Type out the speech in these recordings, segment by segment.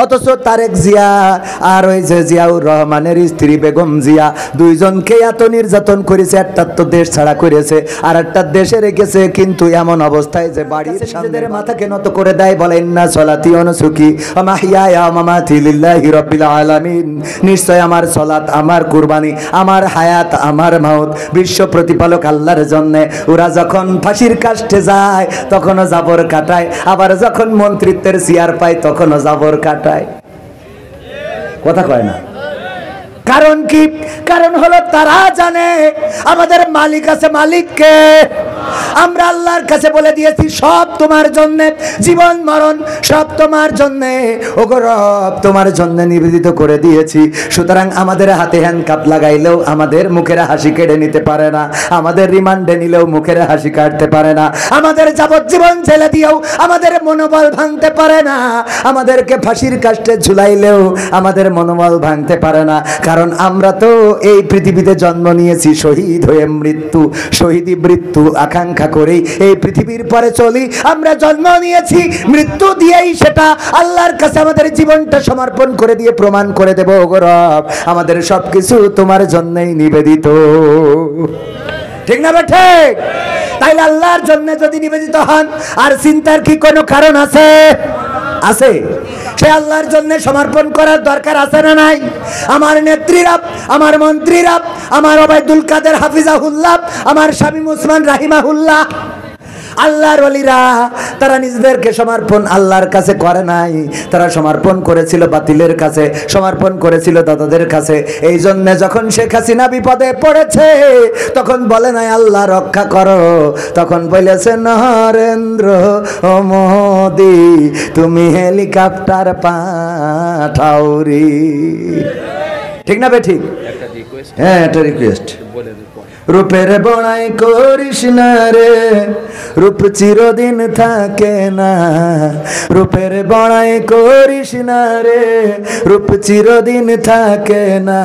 অথচ তারেক জিয়া আর ওই যে জিয়াউর রহমানের স্ত্রী বেগম জিয়া দুইজনকে এত নির্যাতন করেছে, একটা তো দেশ ছাড়া করেছে আর একটা দেশে রেখেছে, কিন্তু এমন অবস্থায় যে বাড়ির সামনের মাথাকে নত করে দেয়, বলে ইন্না সলাতি ওয়া নুসুকি ওয়া মাহইয়ায়া ওয়া মামাতি লিল্লাহি রাব্বিল আলামিন। নিশ্চয় আমার সালাত, আমার কুরবানি, আমার হায়াত, আমার মাউত বিশ্ব প্রতিপালক আল্লাহর জন্য। ওরা যখন ফাঁসির কাষ্টে যায় তখনও জাবর কাটায়, আবার যখন মন্ত্রিত্বের চেয়ার পায় তখনও জাবর কাটায়। কথা কয় না? কারণ কি? কারণ হলো তারা জানে আমাদের মালিক আছে। মালিককে আমরা আল্লাহর কাছে বলে দিয়েছি সব তোমার জন্য, জীবন মরণ সব তোমার জন্য, ওগো রব তোমার জন্য নিবেদিত করে দিয়েছি। সুতরাং আমাদের হাতে হ্যান্ডকাপ লাগাইলেও আমাদের মুখের হাসি কেড়ে নিতে পারে না, আমাদের রিমান্ডে নিলেও মুখের হাসি কাটতে পারে না, আমাদের যাবজ্জীবন জেলে দিয়েও আমাদের মনোবল ভাঙতে পারে না, আমাদেরকে ফাঁসির কাষ্টে ঝুলাইলেও আমাদের মনোবল ভাঙতে পারে না। কারণ আমরা তো এই পৃথিবীতে জন্ম নিয়েছি শহীদ হয়ে, শহীদি মৃত্যু আকাঙ্ক্ষা করেই এই পৃথিবীর পরে চলি। আমরা জন্ম নিয়েছি মৃত্যু দিয়েই, সেটা আল্লাহর কাছে আমাদের জীবনটা সমর্পণ করে দিয়ে প্রমাণ করে দেব, ওগো রব আমাদের সবকিছু তোমার জন্যই নিবেদিত। ঠিক না বেঠে? তাইলে আল্লাহর জন্য যদি নিবেদিত হন, আর চিন্তার কি কোনো কারণ আছে? আছে। সে আল্লাহর জন্য সমর্পণ করার দরকার আছে না নাই? আমার নেত্রীরা, আমার মন্ত্রীরা, আমার ওবায়দুল কাদের হাফিজাহুল্লাহ, আমার শামীম ওসমান রাহিমাহুল্লাহ, আল্লাহর ওলিরা, তারা নিজেদেরকে সমর্পণ আল্লাহর কাছে করে নাই, তারা সমর্পণ করেছিল বাতিলের কাছে, সমর্পণ করেছিল দাদাদের কাছে। এই জন্য যখন শেখ হাসিনা বিপদে পড়েছে তখন বলে নাই আল্লাহ রক্ষা করো, তখন বলেছে নরেন্দ্র ও মোদি তুমি হেলিকপ্টার পাঠাওরি। ঠিক না বে? ঠিক। হ্যাঁ, একটা রিকোয়েস্ট। রূপের বড়াই করিস না রে, রূপ চিরদিন থাকে না। রূপের বড়াই করিস না রে, রূপ চিরদিন থাকে না।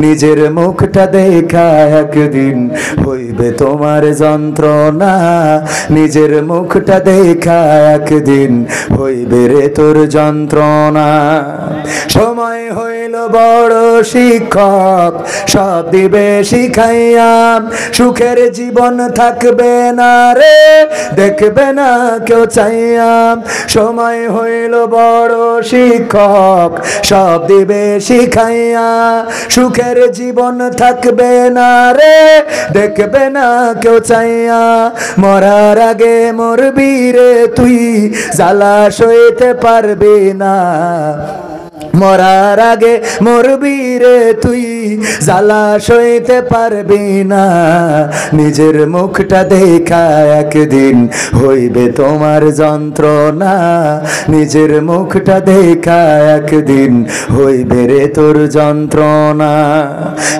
নিজের মুখটা দেখা একদিন হইবে তোমার যন্ত্রণা, নিজের মুখটা দেখা একদিন হইবে রে তোর যন্ত্রণা। সময় হইল বড় শিক্ষক, সব দিবে শিখাইয়া, সুখের জীবন থাকবে না রে, দেখবে না কেউ চাইয়া। সময় হইল বড় শিক্ষক, সব দিবে শিখাইয়া, সুখের জীবন থাকবে না রে, দেখবে না কেউ চাইয়া। মরার আগে মরবি রে তুই, জ্বালা সইতে পারবি না। মরার আগে মরবি রে তুই, জ্বালা সইতে পারবি না। নিজের মুখটা দেখা একদিন হইবে তোমার যন্ত্রণা, নিজের মুখটা দেখা একদিন হইবে রে তোর যন্ত্রণা।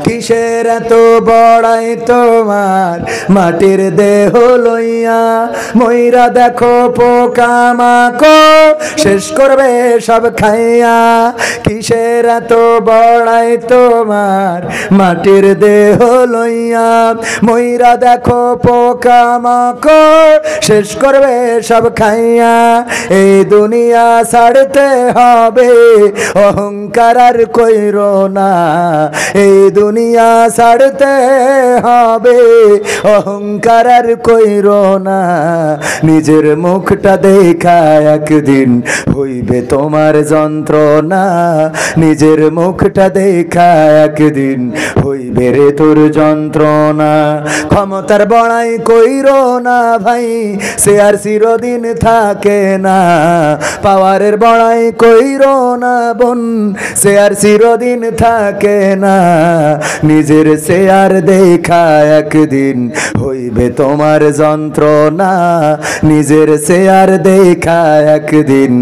কিসের এত বড়াই তোমার মাটির দেহ লইয়া, ময়রা দেখো পোকা মাকড় শেষ করবে সব খাইয়া। কিসের এত বড়াই তোমার মাটির দেহ লইয়া, ময়রা দেখো পোকা মাকড় শেষ করবে সব খাইয়া। এই দুনিয়া ছাড়তে হবে, অহংকার আর কইরো না। এই দুনিয়া ছাড়তে হবে, অহংকার আর কইরো না। নিজের মুখটা দেখা একদিন হইবে তোমার যন্ত্রণা, নিজের মুখটা দেখা একদিন হইবে রে তোর যন্ত্রণা। ক্ষমতার বড়াই কইরো না ভাই, সে আর চিরদিন থাকে না। পাওয়ারের বড়াই কইরো না বোন, সে আর চিরদিন থাকে না। নিজের সে আর দেখা একদিন হইবে তোমার যন্ত্রণা, নিজের সে আর দেখা একদিন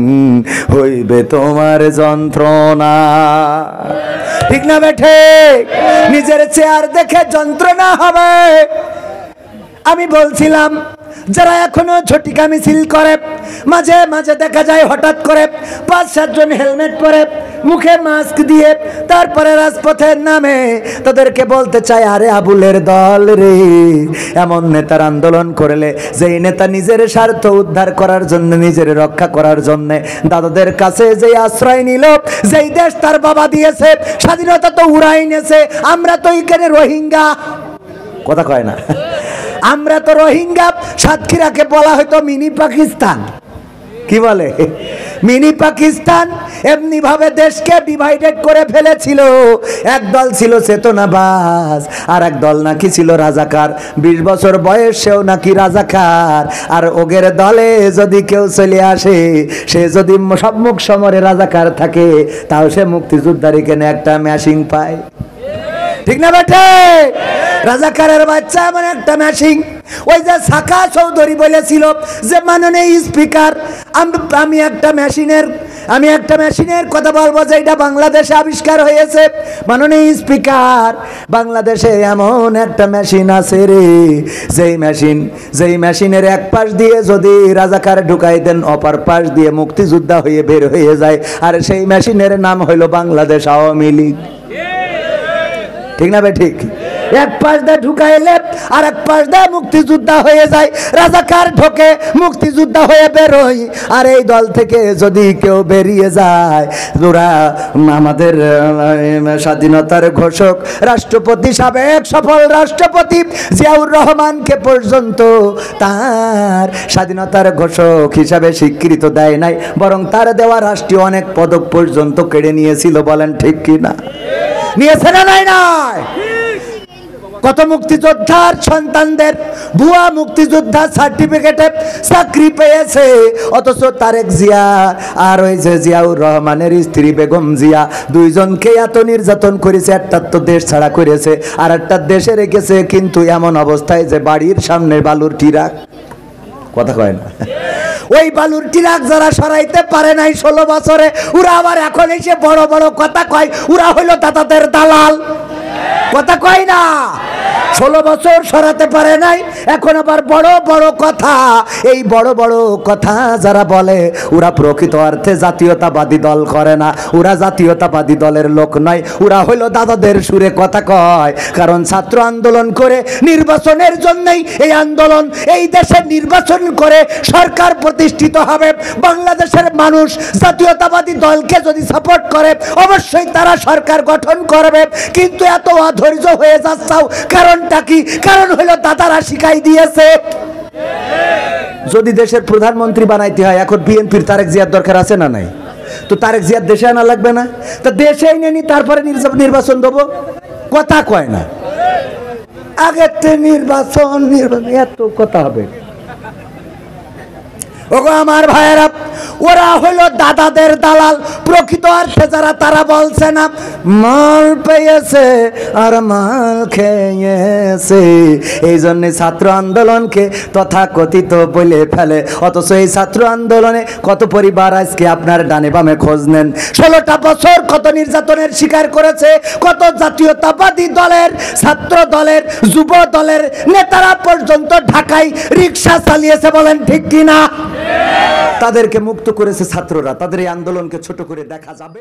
হইবে তোমার যন্ত্রণা। ঠিক না বেঠে? নিজের চেয়ার দেখে যন্ত্রণা হবে। আমি বলছিলাম যারা এখনো ঝটিকা মিছিল করে, মাঝে মাঝে দেখা যায় হঠাৎ করে ৫-৭ জন হেলমেট পরে মুখে মাস্ক দিয়ে তারপরে রাজপথের নামে তাদেরকে বলতে চায়, আরে আবুলের দল রে, এমন নেতার আন্দোলন করলে যেই নেতা নিজের স্বার্থ উদ্ধার করার জন্য, নিজের রক্ষা করার জন্য দাদাদের কাছে যে আশ্রয় নিল, যেই দেশ তার বাবা দিয়েছে, স্বাধীনতা তো উড়াই নেছে, আমরা তো এখানে রোহিঙ্গা, কথা কয় না, আমরা তো রোহিঙ্গা। সাতক্ষীরাকে বলা হয়তো মিনি পাকিস্তান, কি বলে মিনি পাকিস্তান। এমনি ভাবে দেশকে ডিভাইডেড করে ফেলেছিল। এক দল ছিল চেতনাবাজ, আর এক দল নাকি ছিল রাজাকার। 20 বছর বয়সেও নাকি রাজাকার। আর ওগের দলে যদি কেউ চলে আসে, সে যদি সম্মুখ সমরে রাজাকার থাকে, তাও সে মুক্তিযোদ্ধারই কেন একটা ম্যাশিং পায়, ঠিক না বেটে? রাজাকারের বাচ্চা এমন একটা ম্যাশিং। ওই যে সাকা চৌধুরী বলেছিল যে মাননীয় স্পিকার, আমি একটা মেশিনের কথা বলবো যে এটা বাংলাদেশে আবিষ্কার হয়েছে। মাননীয় স্পিকার, বাংলাদেশে এমন একটা মেশিন আছে রে, যেই মেশিনের এক পাশ দিয়ে যদি রাজাকার ঢুকাই দেন, অপর পাশ দিয়ে মুক্তিযোদ্ধা হয়ে বের হয়ে যায়। আর সেই মেশিনের নাম হইল বাংলাদেশ আওয়ামী লীগ, ঠিক না ভাই? ঠিক। এক পাশ দিয়ে ঢুকাইলে আর এক পাশ দিয়ে মুক্তিযোদ্ধা হয়ে যায়, রাজাকার ঢোকে, মুক্তিযোদ্ধা হয়ে বেরোয়। আর এই দল থেকে যদি কেউ বেরিয়ে যায়, ওরা আমাদের স্বাধীনতার ঘোষক রাষ্ট্রপতি, সাবেক সফল রাষ্ট্রপতি জিয়াউর রহমানকে পর্যন্ত তার স্বাধীনতার ঘোষক হিসাবে স্বীকৃত দেয় নাই, বরং তার দেওয়া রাষ্ট্রীয় অনেক পদক পর্যন্ত কেড়ে নিয়েছিল। বলেন ঠিক কি না? নিয়েছে না? নাই নাই। কত মুক্তিযোদ্ধার সন্তানদের ভুয়া মুক্তিযোদ্ধা সার্টিফিকেটে চাকরি পেয়েছে, অথচ তারেক জিয়া আর ওই যে জিয়াউর রহমানের স্ত্রী বেগম জিয়া দুইজনকে এত নির্যাতন করেছে, একটা তো দেশ ছাড়া করেছে, আর একটা দেশে রেখেছে, কিন্তু এমন অবস্থায় যে বাড়ির সামনে বালুর ট্রাক, কথা কয় না, ওই বালুর ট্রাক যারা সরাইতে পারে নাই 16 বছরে, ওরা আবার এখন এসে বড় বড় কথা কয়, ওরা হইল দাদাদের দালাল, কথা কয় না? 16 বছর সরাতে পারে নাই, এখন আবার বড় বড় কথা। এই বড় বড় কথা যারা বলে, ওরা প্রকৃত অর্থে জাতীয়তাবাদী দল করে না, ওরা জাতীয়তাবাদী দলের লোক নয়, ওরা হইল দাদাদের সুরে কথা কয়। কারণ ছাত্র আন্দোলন করে নির্বাচনের জন্যই এই আন্দোলন, এই দেশের নির্বাচন করে সরকার প্রতিষ্ঠিত হবে। বাংলাদেশের মানুষ জাতীয়তাবাদী দলকে যদি সাপোর্ট করে, অবশ্যই তারা সরকার গঠন করবে। কিন্তু এত অধৈর্য হয়ে যাচ্ছাও, কারণটা কি? কারণ হলো দাদারা শিখাই দিয়েছে। যদি দেশের প্রধানমন্ত্রী বানাইতে হয়, এখন বিএনপির তারেক জিয়ার দরকার আছে না নাই? তো তারেক জিয়ার দেশে আনা লাগবে না? তো দেশেই নেনি, তারপরে নির্বাচন দেবো, কথা কয় না। আগের নির্বাচন এত কথা হবে। ওগো আমার ভাইয়েরা, ওরা হলো দাদাদের দালাল। প্রকৃত অর্থে যারা, তারা বলছে না মাল পেয়েছে আর মাল খেয়েছে, এই জন্য ছাত্র আন্দোলনকে তথাকথিত বলে ফেলে। অথচ এই ছাত্র আন্দোলনে কত পরিবার আজকে আপনার ডানে বামে খোঁজ নেন, 16টা বছর কত নির্যাতনের শিকার করেছে, কত জাতীয়তাবাদী দলের, ছাত্র দলের, যুব দলের নেতারা পর্যন্ত ঢাকায় রিক্সা চালিয়েছে। বলেন ঠিক কিনা? তাদেরকে মুক্ত করেছে ছাত্ররা। তাদের এই আন্দোলনকে ছোট করে দেখা যাবে?